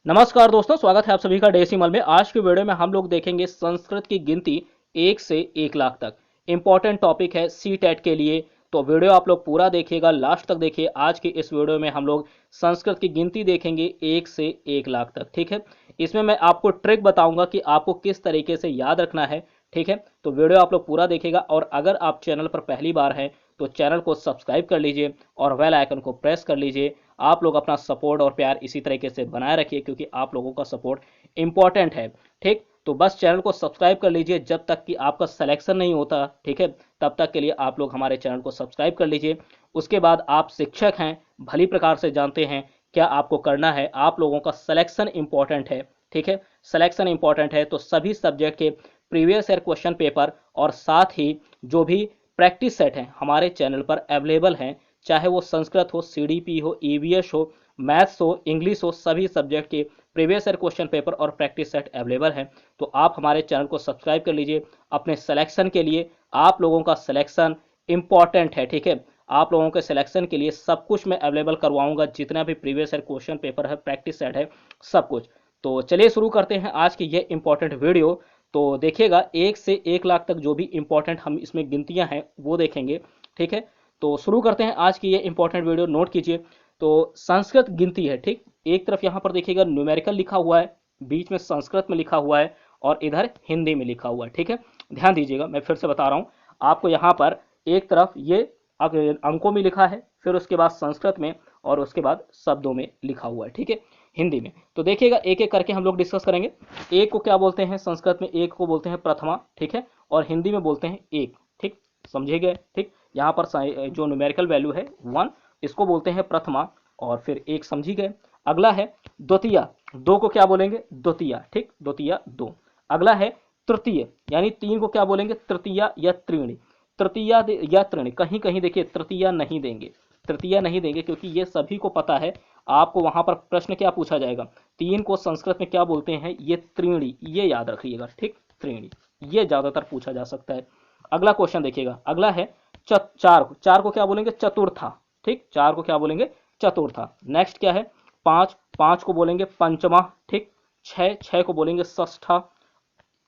नमस्कार दोस्तों, स्वागत है आप सभी का डेसिमल में। आज की वीडियो में हम लोग देखेंगे संस्कृत की गिनती 1 से 1 लाख तक। इंपॉर्टेंट टॉपिक है सी टेट के लिए, तो वीडियो आप लोग पूरा देखिएगा, लास्ट तक देखिए। आज की इस वीडियो में हम लोग संस्कृत की गिनती देखेंगे 1 से 1 लाख तक, ठीक है। इसमें मैं आपको ट्रिक बताऊंगा कि आपको किस तरीके से याद रखना है, ठीक है। तो वीडियो आप लोग पूरा देखिएगा, और अगर आप चैनल पर पहली बार हैं तो चैनल को सब्सक्राइब कर लीजिए और बेल आइकन को प्रेस कर लीजिए। आप लोग अपना सपोर्ट और प्यार इसी तरीके से बनाए रखिए, क्योंकि आप लोगों का सपोर्ट इंपॉर्टेंट है, ठीक। तो बस चैनल को सब्सक्राइब कर लीजिए, जब तक कि आपका सिलेक्शन नहीं होता, ठीक है, तब तक के लिए आप लोग हमारे चैनल को सब्सक्राइब कर लीजिए। उसके बाद आप शिक्षक हैं, भली प्रकार से जानते हैं क्या आपको करना है। आप लोगों का सिलेक्शन इंपॉर्टेंट है, ठीक है। सिलेक्शन इंपॉर्टेंट है, तो सभी सब्जेक्ट के प्रीवियस ईयर क्वेश्चन पेपर और साथ ही जो भी प्रैक्टिस सेट हैं हमारे चैनल पर अवेलेबल हैं। चाहे वो संस्कृत हो, सीडीपी हो, ईवीएस हो, मैथ्स हो, इंग्लिश हो, सभी सब्जेक्ट के प्रीवियस ईयर क्वेश्चन पेपर और प्रैक्टिस सेट अवेलेबल हैं। तो आप हमारे चैनल को सब्सक्राइब कर लीजिए अपने सिलेक्शन के लिए। आप लोगों का सिलेक्शन इंपॉर्टेंट है, ठीक है। आप लोगों के सिलेक्शन के लिए सब कुछ मैं अवेलेबल करवाऊंगा, जितना भी प्रीवियस ईयर क्वेश्चन पेपर है, प्रैक्टिस सेट है, सब कुछ। तो चलिए शुरू करते हैं आज की ये इंपॉर्टेंट वीडियो। तो देखिएगा 1 से 1 लाख तक जो भी इंपॉर्टेंट हम इसमें गिनतियां हैं वो देखेंगे, ठीक है। तो शुरू करते हैं आज की ये इंपॉर्टेंट वीडियो, नोट कीजिए। तो संस्कृत गिनती है, ठीक। एक तरफ यहाँ पर देखिएगा न्यूमेरिकल लिखा हुआ है, बीच में संस्कृत में लिखा हुआ है, और इधर हिंदी में लिखा हुआ है, ठीक है। ध्यान दीजिएगा, मैं फिर से बता रहा हूँ आपको। यहाँ पर एक तरफ ये अंकों में लिखा है, फिर उसके बाद संस्कृत में, और उसके बाद शब्दों में लिखा हुआ है, ठीक है, हिंदी में। तो देखिएगा एक एक करके हम लोग डिस्कस करेंगे। एक को क्या बोलते हैं संस्कृत में? एक को बोलते हैं प्रथमा, ठीक है, और हिंदी में बोलते हैं एक, ठीक। समझे गए, ठीक। यहाँ पर जो न्यूमेरिकल वैल्यू है 1, इसको बोलते हैं प्रथमा, और फिर एक, समझी गए। अगला है द्वितीया, दो को क्या बोलेंगे? द्वितीया, ठीक, द्वितीया दो। अगला है तृतीय, यानी तीन को क्या बोलेंगे? तृतीया या त्रीणी। तृतीया या त्रीणी, कहीं कहीं देखिए तृतीया नहीं देंगे, तृतीया नहीं देंगे, क्योंकि ये सभी को पता है। आपको वहां पर प्रश्न क्या पूछा जाएगा? तीन को संस्कृत में क्या बोलते हैं? ये त्रीणी, ये याद रखिएगा, ठीक, त्रीणी, ये ज्यादातर पूछा जा सकता है। अगला क्वेश्चन देखिएगा, अगला है चार को, चार को क्या बोलेंगे? चतुर्था, ठीक, चार को क्या बोलेंगे? चतुर्था। नेक्स्ट क्या है? पांच, पांच को बोलेंगे पंचमा, ठीक। छह, छह को बोलेंगे षष्ठा,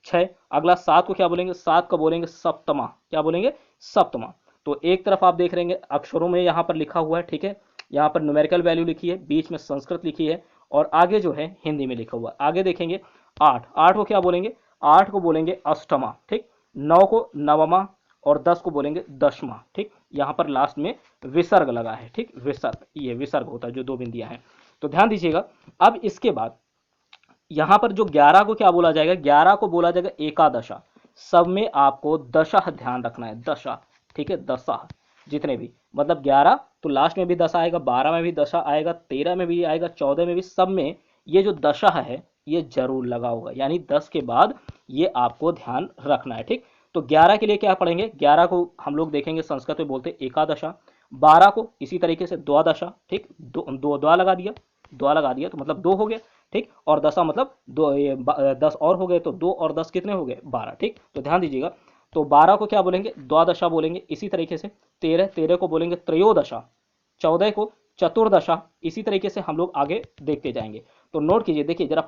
छह। अगला सात को क्या बोलेंगे? सात को बोलेंगे सप्तमा, क्या बोलेंगे? सप्तमा। तो एक तरफ आप देख रहे अक्षरों में यहाँ पर लिखा हुआ है, ठीक है, यहाँ पर न्यूमेरिकल वैल्यू लिखी है, बीच में संस्कृत लिखी है, और आगे जो है हिंदी में लिखा हुआ है। आगे देखेंगे आठ, आठ को क्या बोलेंगे? आठ को बोलेंगे अष्टमा, ठीक। नौ को नवमा, और 10 को बोलेंगे दशमा, ठीक। यहाँ पर लास्ट में विसर्ग लगा है, ठीक, विसर्ग, ये विसर्ग होता है जो दो बिंदियां हैं। तो ध्यान दीजिएगा। अब इसके बाद यहां पर जो 11 को क्या बोला जाएगा? 11 को बोला जाएगा एकादशा। सब में आपको दशा ध्यान रखना है, दशा, ठीक है, दशा। जितने भी, मतलब 11 तो लास्ट में भी दशा आएगा, 12 में भी दशा आएगा, 13 में भी आएगा, 14 में भी, सब में ये जो दशा है ये जरूर लगा होगा, यानी 10 के बाद ये आपको ध्यान रखना है, ठीक। तो 11 के लिए क्या पढ़ेंगे? 11 को हम लोग देखेंगे संस्कृत में बोलते एकादशा। 12 को इसी तरीके से द्वादशा, ठीक, दो दो द्वा लगा दिया, द्वा लगा दिया तो मतलब दो हो गया, ठीक। और दशा मतलब दो, 10 और हो गए, तो 2 और 10 कितने हो गए? 12, ठीक। तो ध्यान दीजिएगा। तो 12 को क्या बोलेंगे? द्वादशा बोलेंगे, इसी तरीके से। 13, 13 को बोलेंगे त्रयोदशा। 14 को चतुर्दशा। इसी तरीके से हम लोग आगे देखते जाएंगे। तो नोट कीजिए, देखिए जरा,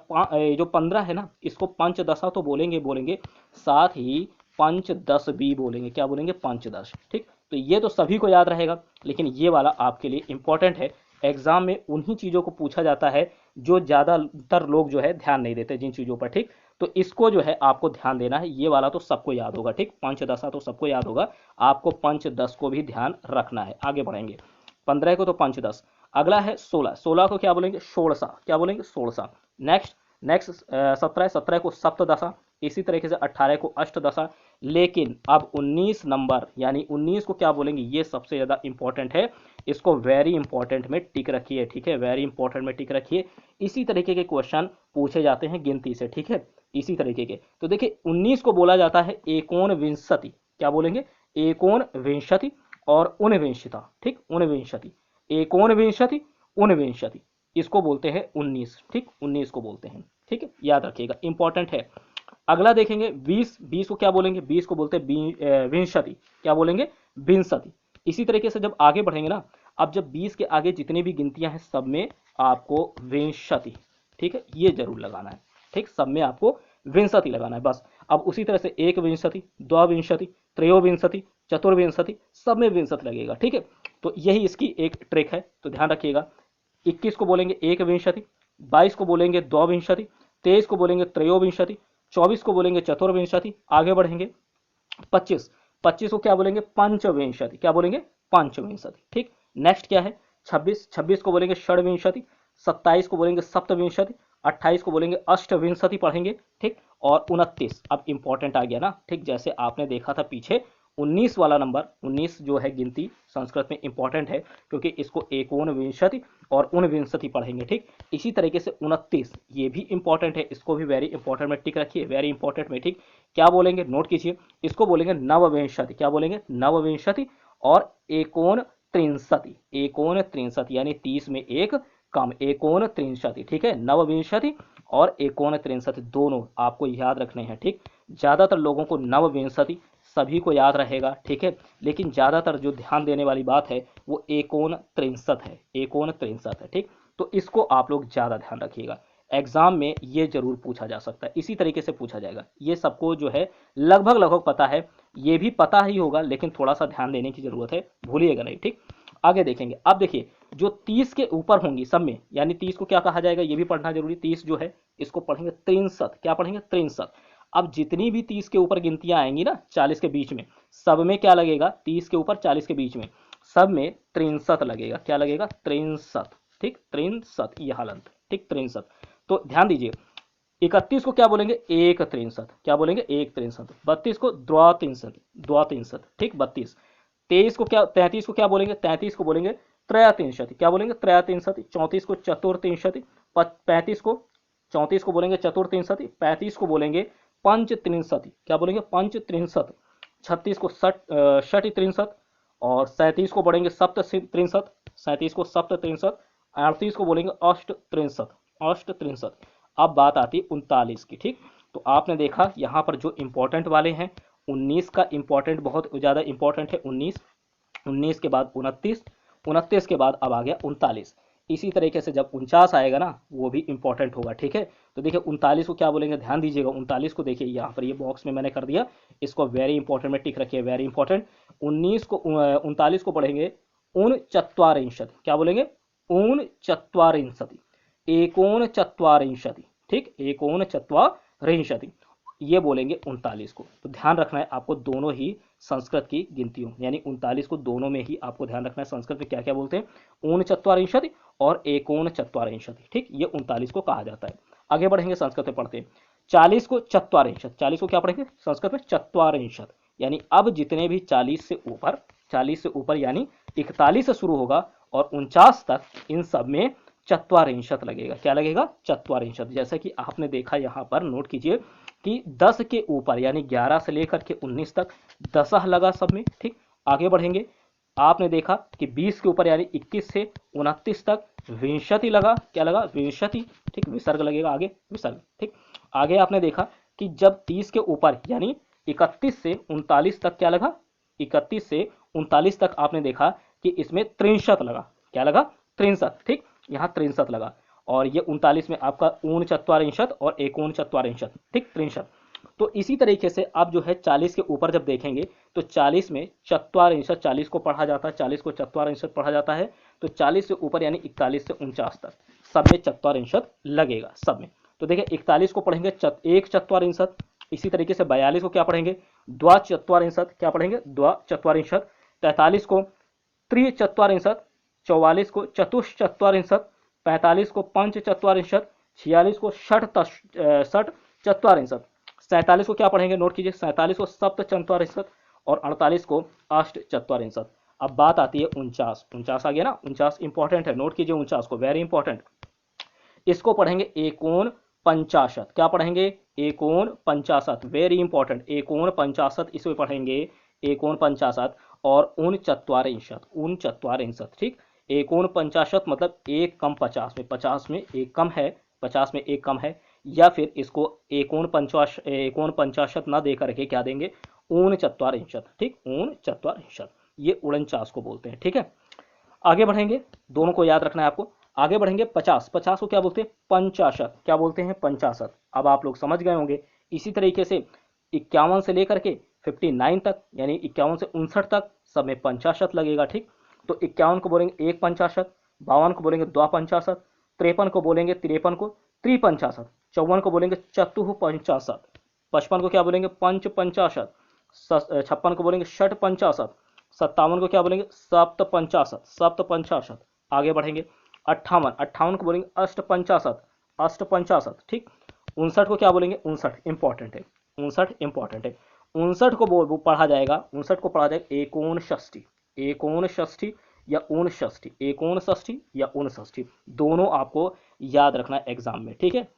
जो 15 है ना, इसको पंचदशा तो बोलेंगे बोलेंगे, साथ ही पंचदश भी बोलेंगे। क्या बोलेंगे? पंचदश, ठीक। तो ये तो सभी को याद रहेगा, लेकिन ये वाला आपके लिए इंपॉर्टेंट है। एग्जाम में उन्हीं चीजों को पूछा जाता है जो ज्यादातर लोग जो है ध्यान नहीं देते जिन चीजों पर, ठीक। तो इसको जो है आपको ध्यान देना है, ये वाला तो सबको याद होगा, ठीक, पंचदशा तो सबको याद होगा। आपको पंचदश को भी ध्यान रखना है। आगे बढ़ेंगे। 15 को तो पंचदश। अगला है 16, 16 को क्या बोलेंगे? षोड़शा, क्या बोलेंगे? षोड़शा। नेक्स्ट, नेक्स्ट 17, 17 को सप्तदशा। इसी तरीके से 18 को अष्टदशा। लेकिन अब 19 नंबर, यानी 19 को क्या बोलेंगे? ये सबसे ज्यादा इंपॉर्टेंट है, इसको वेरी इंपॉर्टेंट में टिक रखिए, ठीक है, वेरी इंपॉर्टेंट में टिक रखिए। इसी तरीके के क्वेश्चन पूछे जाते हैं गिनती से, ठीक है, इसी तरीके के। तो देखिए 19 को बोला जाता है एकोन विंशति। क्या बोलेंगे? एकोन विंशति और उनविंशता, ठीक, उनविंशति, एकोन विंशति, उनविंशति, इसको बोलते हैं 19, ठीक, 19 को बोलते हैं, ठीक है, याद रखिएगा, इंपॉर्टेंट है। अगला देखेंगे 20, 20 को क्या बोलेंगे? 20 को बोलते हैं विंशति। क्या बोलेंगे? विंशति। इसी तरीके से जब आगे बढ़ेंगे ना, अब जब 20 के आगे जितनी भी गिनतियां हैं सब में आपको विंशति, ठीक है, ये जरूर लगाना है। ठीक, सब में आपको विंशति लगाना है बस। अब उसी तरह से एक विंशति, द्वाविंशति, त्रयोविंशति, चतुर्विंशति, सब में विंशति लगेगा। ठीक है, तो यही इसकी एक ट्रिक है, तो ध्यान रखिएगा। 21 को बोलेंगे एक विंशति, 22 को बोलेंगे द्वाविंशति, 23 को बोलेंगे त्रयोविंशति, 24 को बोलेंगे चतुर्विंशति, आगे बढ़ेंगे 25, 25 को क्या बोलेंगे पंचविंशति, क्या बोलेंगे पंचविंशति। ठीक, नेक्स्ट क्या है 26, 26 को बोलेंगे षड्विंशति, 27 को बोलेंगे सप्तविंशति, 28 को बोलेंगे अष्टविंशति पढ़ेंगे। ठीक, और 29 अब इंपॉर्टेंट आ गया ना। ठीक, जैसे आपने देखा था पीछे 19 वाला नंबर, 19 जो है गिनती संस्कृत में इंपॉर्टेंट है क्योंकि इसको एकोनविंशति और ऊनविंशति पढ़ेंगे। ठीक, इसी तरीके से 29 ये भी इंपॉर्टेंट है, इसको भी वेरी इंपॉर्टेंट में टिक रखिए, वेरी इंपॉर्टेंट में। ठीक, क्या बोलेंगे नोट कीजिए, इसको बोलेंगे नवविंशति, क्या बोलेंगे नवविंशति और एकोन त्रिंशति, एकोन त्रिंशति यानी 30 में एक कम, एकोन त्रिंशति। ठीक है, नवविंशति और एकोन त्रिंशति दोनों आपको याद रखने हैं। ठीक, ज्यादातर लोगों को नवविंशति सभी को याद रहेगा। ठीक है, लेकिन ज्यादातर जो ध्यान देने वाली बात है वो एकोन त्रिंशत है, एकोन त्रिंशत है। ठीक, तो इसको आप लोग ज्यादा ध्यान रखिएगा, एग्जाम में ये जरूर पूछा जा सकता है, इसी तरीके से पूछा जाएगा। ये सबको जो है लगभग लगभग पता है, ये भी पता ही होगा, लेकिन थोड़ा सा ध्यान देने की जरूरत है, भूलिएगा नहीं। ठीक, आगे देखेंगे। अब देखिए जो 30 के ऊपर होंगी सब में, यानी 30 को क्या कहा जाएगा ये भी पढ़ना जरूरी। 30 जो है इसको पढ़ेंगे त्रिंशत, क्या पढ़ेंगे त्रिंशत। अब जितनी भी 30 के ऊपर गिनतियां आएंगी ना 40 के बीच में, सब में क्या लगेगा 30 के ऊपर 40 के बीच में सब में त्रिंशत लगेगा, क्या लगेगा त्रिंशत। ठीक, त्रिंशत ये हालत। ठीक, त्रिंशत। तो ध्यान दीजिए 31 को क्या बोलेंगे एक त्रिंशत, क्या बोलेंगे एक त्रिंशत। 32 को द्वात्रिंशत, द्वात्रिंशत। ठीक, 32। 23 को क्या 33 को क्या बोलेंगे 33 को बोलेंगे त्रयात्रिंशति, क्या बोलेंगे त्रयात्रिंशति। 34 को चतुर्त्रिंशति, 35 को 34 को बोलेंगे चतुर्त्रिंशति, 35 को बोलेंगे पंचत्रिंशति, क्या बोलेंगे पंचत्रिंशत। 36 को षट्त्रिंशत और 37 को बोलेंगे सप्तत्रिंशत, 37 को सप्तत्रिंशत। 38 को बोलेंगे अष्टत्रिंशत, अष्टत्रिंशत। अब बात आती है 39 की। ठीक, तो आपने देखा यहाँ पर जो इंपॉर्टेंट वाले हैं 19 का इंपॉर्टेंट बहुत ज़्यादा इंपॉर्टेंट है 19, 19 के बाद 29, 29 के बाद अब आ गया 39। इसी तरीके से जब 49 आएगा ना वो भी इंपॉर्टेंट होगा। ठीक है, तो देखिए 39 को क्या बोलेंगे ध्यान दीजिएगा। 39 को देखिए यहाँ पर ये बॉक्स में मैंने कर दिया, इसको वेरी इंपॉर्टेंट में टिक रखिए, वेरी इंपॉर्टेंट। 19 को 39 को पढ़ेंगे ऊनचत्वारिंशत्, क्या बोलेंगे ऊनचत्वारिंशति, एकोनचत्वारिंशति। ठीक, एकोनचत्वारिंशति ये बोलेंगे 39 को। तो ध्यान रखना है आपको दोनों ही संस्कृत की गिनतियों, यानी 39 को दोनों में ही आपको ध्यान रखना है संस्कृत में क्या क्या बोलते हैं, ऊनचत्वारिंशति और एकोनचत्वारिंशति। ठीक, ये 39 को कहा जाता है। आगे बढ़ेंगे संस्कृत में पढ़ते हैं 40 को चत्वारिंशत, 40 को क्या पढ़ेंगे संस्कृत में चत्वारिंशत, यानी अब जितने भी 40 से ऊपर यानी 41 से शुरू होगा और 49 तक इन सब में चत्वारिंशत लगेगा, क्या लगेगा चत्वारिंशत। जैसे कि आपने देखा यहाँ पर नोट कीजिए कि 10 के ऊपर यानी 11 से लेकर के 19 तक दशह लगा सब में। ठीक, आगे बढ़ेंगे आपने देखा कि 20 के ऊपर यानी 21 से 29 तक विंशति लगा, क्या लगा विंशति। ठीक, विसर्ग लगेगा आगे विसर्ग। ठीक, आगे आपने देखा कि जब 30 के ऊपर यानी 31 से 39 तक क्या लगा, 31 से 39 तक आपने देखा कि इसमें त्रिंशत लगा, क्या लगा त्रिंशत। ठीक, यहाँ त्रिंशत लगा और ये 39 में आपका ऊनचत्वारिंशत और एकोनचत्वारिंशत। ठीक, त्रिंशत। तो इसी तरीके से अब जो है 40 के ऊपर जब देखेंगे तो 40 में चत्वारिंशत, 40 को पढ़ा जाता है, 40 को चत्वारिंशत पढ़ा जाता है। तो 40 से ऊपर यानी 41 से 49 तक सब में चत्वारिंशत लगेगा सब में। तो देखिए 41 को पढ़ेंगे एक चत्वारिंशत, इसी तरीके से 42 को क्या पढ़ेंगे द्वाचत्वारिंशत, क्या पढ़ेंगे द्वाचत्वारिंशत। 43 को त्रिचत्वारिंशत, 44 को चतुश्चत्वारिंशत, 45 को पंचचत्वारिंशत, 46 को षट चत्वारिंशत, 47 को क्या पढ़ेंगे नोट कीजिए 47 को सप्तचत्वारिंशत और 48 को अष्टचत्वारिंशत। अब बात आती है 49, 49 आ गया ना, 49 इंपॉर्टेंट है, नोट कीजिए 49 को, वेरी इंपॉर्टेंट। इसको पढ़ेंगे एकोन पंचाशत, क्या पढ़ेंगे एकोन पंचाशत, वेरी इंपॉर्टेंट, एकोन पंचाशत इसे पढ़ेंगे एकोन पंचाशत और ऊनचत्वारिंशत, ऊनचत्वारिंशत। ठीक, एकोन पंचाशत मतलब एक कम 50 में, 50 में एक कम है, 50 में एक कम है, या फिर इसको एकोन पंचाशत ना दे करके क्या देंगे ऊनचत्वारिंशत। ठीक, ऊनचत्वारिंशत ये 49 को बोलते हैं। ठीक है, आगे बढ़ेंगे, दोनों को याद रखना है आपको। आगे बढ़ेंगे 50, 50 को क्या बोलते हैं? पंचाशत। क्या बोलते हैं? पंचाशत। अब आप लोग समझ गए होंगे। इसी तरीके से 51 से लेकर के 59 तक, यानी 51 से 59 तक सब में पंचाशत लगेगा। ठीक, तो 51 को बोलेंगे एक पंचाशत, 52 को बोलेंगे द्वा पंचाशत, 53 को बोलेंगे 53 को त्रिपंचाशत, 54 को बोलेंगे चतुः पंचाशत, 55 को क्या बोलेंगे? पंच पंचाशत, 56 को बोलेंगे षट पंचाशत, 57 को क्या बोलेंगे? सप्त पंचाशत, सप्त पंचाशत। आगे बढ़ेंगे 58, 58 को बोलेंगे अष्ट पंचाशत, अष्ट पंचाशत। ठीक, 59 को क्या बोलेंगे? 59 इंपॉर्टेंट है, 59 इंपॉर्टेंट है। 59 को वो पढ़ा जाएगा, 59 को पढ़ा जाएगा एकोन षष्ठी, एकोन षष्ठी या ऊन षष्ठी, एकोन षष्ठी या ऊन षष्ठी, दोनों आपको याद रखना एग्जाम में। ठीक है,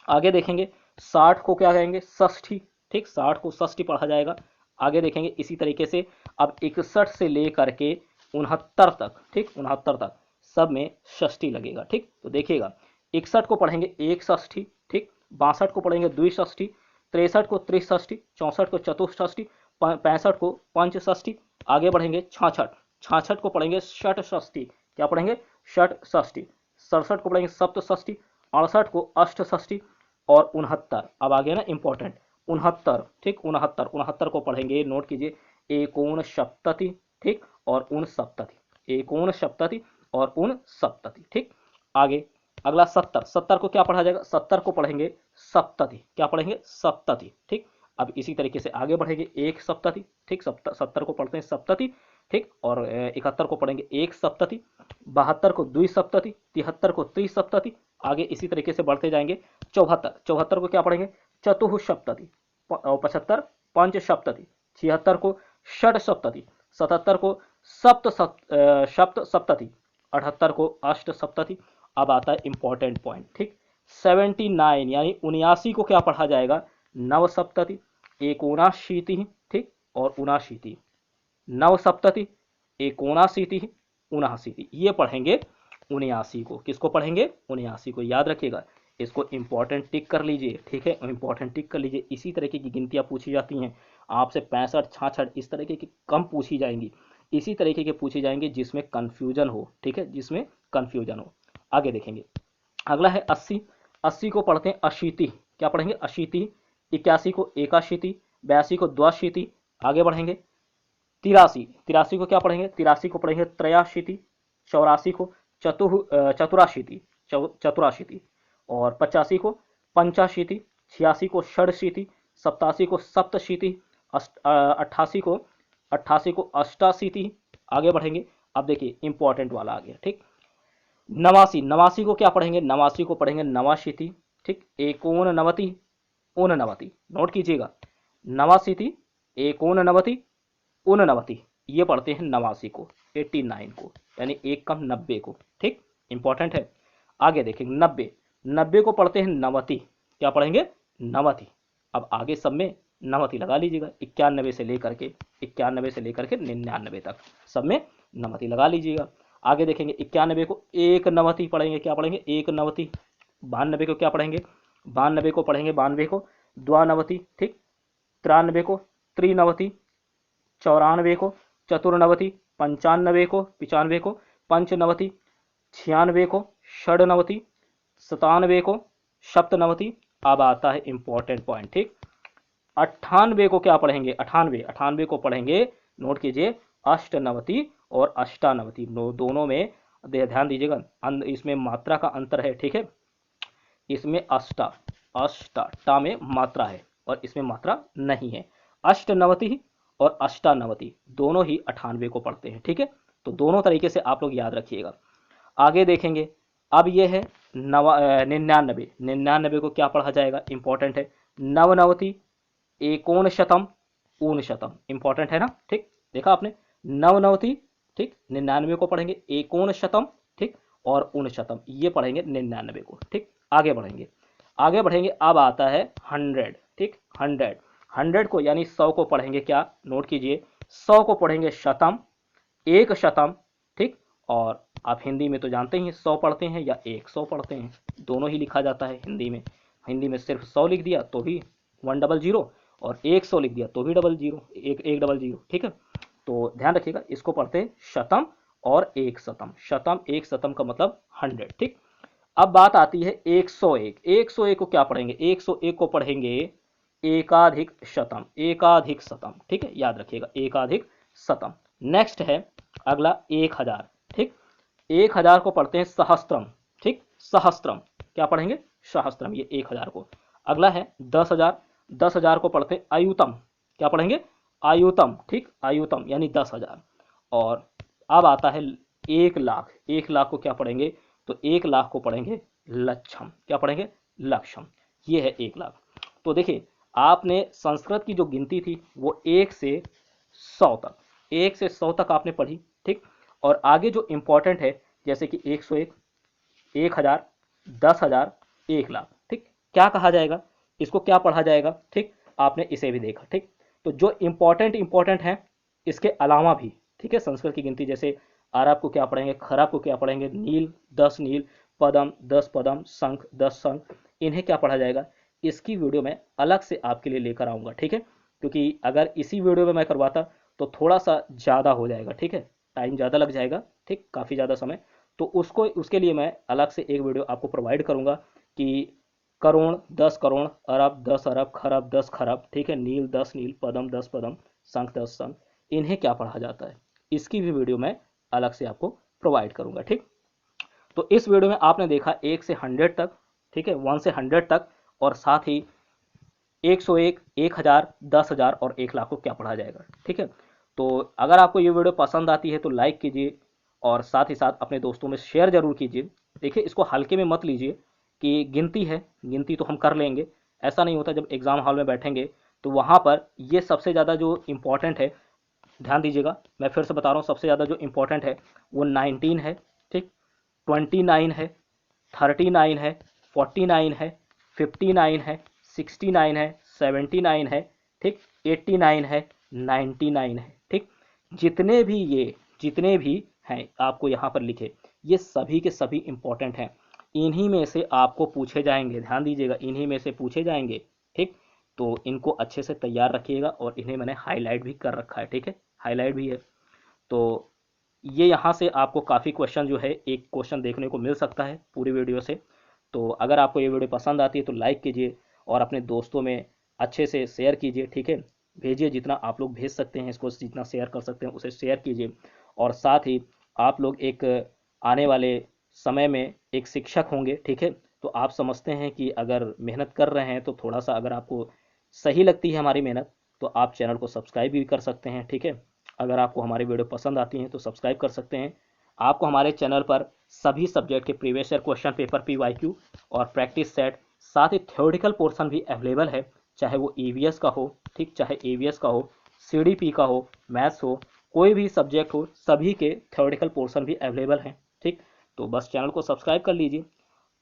आगे देखेंगे 60 को क्या कहेंगे? षष्ठी। ठीक, 60 को षष्ठी पढ़ा जाएगा। आगे देखेंगे इसी तरीके से अब 61 से लेकर के 69 तक, ठीक 69 तक सब में षष्ठी लगेगा। ठीक, तो देखिएगा 61 को पढ़ेंगे एक षष्ठी, ठीक 62 को पढ़ेंगे द्विषष्ठी, 63 को त्रिषष्ठी, 64 को चतुष्षष्ठी, 65 को पंचषष्ठी। आगे बढ़ेंगे 66, 66 को पढ़ेंगे षट षष्ठी। क्या पढ़ेंगे? षट षष्ठी। 67 को पढ़ेंगे सप्त षष्ठी, 68 को अष्ट षष्ठी और 69। अब आ गया ना इंपॉर्टेंट 69। ठीक, 69, 69 को पढ़ेंगे, नोट कीजिए एकोन सप्तति, ठीक और उन सप्तति, एकोन सप्तति और उन सप्तति। ठीक, आगे अगला 70, 70 को क्या पढ़ा जाएगा? 70 को पढ़ेंगे सप्तति। क्या पढ़ेंगे? सप्तति। ठीक, अब इसी तरीके से आगे बढ़ेंगे एक सप्तति। ठीक, 70 को पढ़ते हैं सप्तति। ठीक, और 71 को पढ़ेंगे एक सप्तति, 72 को द्विसप्तति, 73 को त्रिसप्तति। आगे इसी तरीके से बढ़ते जाएंगे 74, 74 को क्या पढ़ेंगे? चतुःसप्तति, और 75 पंच सप्तति, 76 को षट सप्तति, 77 को सप्त सप्तति, 78 को अष्ट सप्तति। अब आता है इंपॉर्टेंट पॉइंट। ठीक, 79 यानी 79 को क्या पढ़ा जाएगा? नव सप्तति, एकोनाशीति, ठीक और उनाशीति, नव सप्तति, एकोनाशीति, उनाशीति, ये पढ़ेंगे 79 को। किसको पढ़ेंगे? 79 को। याद रखिएगा, इसको इंपॉर्टेंट टिक कर लीजिए। ठीक है, इंपॉर्टेंट टिक कर लीजिए। इसी तरीके की गिनतियां पूछी जाती हैं आपसे, 65, 66 इस तरीके की कम पूछी जाएंगी, इसी तरीके के पूछे जाएंगे जिसमें कंफ्यूजन हो। ठीक है, जिसमें कंफ्यूजन हो। आगे देखेंगे अगला है 80, 80 को पढ़ते हैं अशीति। क्या पढ़ेंगे? अशीति। 81 को एकाशीति, 82 को द्वाशीति। आगे बढ़ेंगे 83, 83 को क्या पढ़ेंगे? 83 को पढ़ेंगे त्रयाशीति, 84 को चतुराशीति, चतुराशीति और 85 को पंचाशीति, 86 को षडशीति, 87 को सप्तशीति, 88 को अष्टाशीति। आगे बढ़ेंगे, अब देखिए इंपॉर्टेंट वाला आ गया। ठीक, 89, 89 को क्या पढ़ेंगे? 89 को पढ़ेंगे नवाशीति। ठीक, एकोननवति, ऊननवति, नोट कीजिएगा 89, एकोननवति, ऊननवति, ये पढ़ते हैं 89 को, 89 को, यानी एक कम 90 को। ठीक, इंपॉर्टेंट है। आगे देखेंगे 90, 90 को पढ़ते हैं नवति। क्या पढ़ेंगे? नवति। अब आगे सब में नवति लगा लीजिएगा, 91 से लेकर के 99 तक सब में नवति लगा लीजिएगा। आगे देखेंगे 91 को एक नवति पढ़ेंगे। क्या पढ़ेंगे? एक नवति। 92 को क्या पढ़ेंगे? 92 को पढ़ेंगे 92 को द्वानवति। ठीक, 93 को त्रिनवति, 94 को चतुर्नवति, 95 को 95 को पंचनवति, 96 को षडनवति, 97 को सप्तनवति। अब आता है इंपॉर्टेंट पॉइंट। ठीक, 98 को क्या पढ़ेंगे? 98 को पढ़ेंगे, नोट कीजिए अष्टनवति और अष्टानवति, दोनों में ध्यान दीजिएगा, इसमें मात्रा का अंतर है। ठीक है, इसमें अष्टा में मात्रा है और इसमें मात्रा नहीं है। अष्टनवति और अष्टानवति दोनों ही 98 को पढ़ते हैं। ठीक है, तो दोनों तरीके से आप लोग याद रखिएगा। आगे देखेंगे, अब ये है 99, 99 को क्या पढ़ा जाएगा? इंपॉर्टेंट है। नवनवति, एकोनशतम, ऊनशतम, इंपॉर्टेंट है ना। ठीक, देखा आपने, नवनवति, ठीक 99 को पढ़ेंगे, एकोनशतम, ठीक और ऊनशतम, ये पढ़ेंगे 99 को। ठीक, आगे बढ़ेंगे, अब आता है 100। ठीक, 100 को यानी 100 को पढ़ेंगे क्या? नोट कीजिए, 100 को पढ़ेंगे शतम, एक शतम। ठीक, और आप हिंदी में तो जानते ही 100 पढ़ते हैं या 100 पढ़ते हैं, दोनों ही लिखा जाता है हिंदी में सिर्फ 100 लिख दिया तो भी 100 और 100 लिख दिया तो भी 00, एक 00। ठीक है, तो ध्यान रखिएगा, इसको पढ़ते हैं शतम और एक शतम। शतम एक शतम का मतलब 100। ठीक, अब बात आती है 101। 101 को क्या पढ़ेंगे? 101 को पढ़ेंगे एकाधिक शतम। एकाधिक शतम, ठीक है, याद रखिएगा, एकाधिक शतम। नेक्स्ट है अगला 1000। ठीक, 1000 को पढ़ते हैं सहस्त्रम। ठीक, सहस्त्रम क्या पढ़ेंगे? सहस्त्रम, ये 1000 को। अगला है 10,000। 10,000 को पढ़ते हैं आयुतम। क्या पढ़ेंगे? आयुतम। ठीक, आयुतम यानी 10,000। और अब आता है 1,00,000। 1,00,000 को क्या पढ़ेंगे? तो 1,00,000 को पढ़ेंगे लक्षम। क्या पढ़ेंगे? लक्षम। ये है 1,00,000। तो देखिए, आपने संस्कृत की जो गिनती थी वो 1 से 100 तक, 1 से 100 तक आपने पढ़ी। ठीक, और आगे जो इंपॉर्टेंट है जैसे कि 101, 1000, 10,000, 1,00,000। ठीक, क्या कहा जाएगा इसको, क्या पढ़ा जाएगा? ठीक, आपने इसे भी देखा। ठीक, तो जो इंपॉर्टेंट है इसके अलावा भी, ठीक है, संस्कृत की गिनती जैसे आरब को क्या पढ़ेंगे, खरब को क्या पढ़ेंगे, नील 10 नील, पदम 10 पदम, शंख 10 शंख, इन्हें क्या पढ़ा जाएगा, इसकी वीडियो मैं अलग से आपके लिए लेकर आऊँगा। ठीक है, क्योंकि अगर इसी वीडियो में मैं करवाता तो थोड़ा सा ज़्यादा हो जाएगा। ठीक है, टाइम ज़्यादा लग जाएगा, ठीक, काफ़ी ज़्यादा समय। तो उसके लिए मैं अलग से एक वीडियो आपको प्रोवाइड करूँगा कि करोड़ 10 करोड़, अरब 10 अरब, खरब 10 खरब, ठीक है, नील 10 नील, पदम 10 पदम, शंख 10 शंख, इन्हें क्या पढ़ा जाता है, इसकी भी वीडियो मैं अलग से आपको प्रोवाइड करूँगा। ठीक, तो इस वीडियो में आपने देखा 1 से 100 तक, ठीक है, 1 से 100 तक, और साथ ही 101, 1000, 10,000 और 1,00,000 को क्या पढ़ा जाएगा। ठीक है, तो अगर आपको ये वीडियो पसंद आती है तो लाइक कीजिए और साथ ही साथ अपने दोस्तों में शेयर जरूर कीजिए। देखिए, इसको हल्के में मत लीजिए कि गिनती है, गिनती तो हम कर लेंगे, ऐसा नहीं होता। जब एग्ज़ाम हॉल में बैठेंगे तो वहाँ पर ये सबसे ज़्यादा जो इम्पोर्टेंट है, ध्यान दीजिएगा, मैं फिर से बता रहा हूँ, सबसे ज़्यादा जो इम्पोर्टेंट है वो 19 है। ठीक, 29 है, 39 है, 49 है, 59 है, 69 है, 79 है, ठीक, 89 है, 99 है। ठीक, जितने भी हैं आपको यहाँ पर लिखे, ये सभी के सभी इंपॉर्टेंट हैं। इन्हीं में से आपको पूछे जाएंगे, ध्यान दीजिएगा, इन्हीं में से पूछे जाएंगे। ठीक, तो इनको अच्छे से तैयार रखिएगा और इन्हें मैंने हाईलाइट भी कर रखा है। ठीक है, हाईलाइट भी है। तो ये यहाँ से आपको काफ़ी क्वेश्चन जो है, एक क्वेश्चन देखने को मिल सकता है पूरी वीडियो से। तो अगर आपको ये वीडियो पसंद आती है तो लाइक कीजिए और अपने दोस्तों में अच्छे से शेयर कीजिए। ठीक है, भेजिए, जितना आप लोग भेज सकते हैं इसको, जितना शेयर कर सकते हैं उसे शेयर कीजिए। और साथ ही आप लोग एक आने वाले समय में एक शिक्षक होंगे। ठीक है, तो आप समझते हैं कि अगर मेहनत कर रहे हैं तो थोड़ा सा अगर आपको सही लगती है हमारी मेहनत तो आप चैनल को सब्सक्राइब भी कर सकते हैं। ठीक है, अगर आपको हमारी वीडियो पसंद आती हैं तो सब्सक्राइब कर सकते हैं। आपको हमारे चैनल पर सभी सब्जेक्ट के previous year question paper PYQ और प्रैक्टिस सेट, साथ ही थ्योरेटिकल पोर्शन भी अवेलेबल है, चाहे वो EVS का हो, ठीक, चाहे AVS का हो, CDP का हो, मैथ्स हो, कोई भी सब्जेक्ट हो, सभी के थ्योरेटिकल पोर्शन भी अवेलेबल हैं। ठीक, तो बस चैनल को सब्सक्राइब कर लीजिए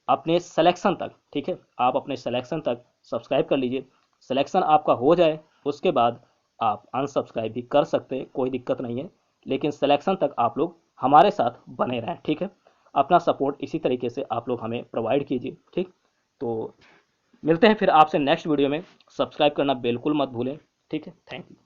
अपने सिलेक्शन तक। ठीक है, आप अपने सिलेक्शन तक सब्सक्राइब कर लीजिए। सिलेक्शन आपका हो जाए उसके बाद आप अनसब्सक्राइब भी कर सकते हैं, कोई दिक्कत नहीं है, लेकिन सिलेक्शन तक आप लोग हमारे साथ बने रहें। ठीक है, अपना सपोर्ट इसी तरीके से आप लोग हमें प्रोवाइड कीजिए। ठीक, तो मिलते हैं फिर आपसे नेक्स्ट वीडियो में। सब्सक्राइब करना बिल्कुल मत भूलें। ठीक है, थैंक यू।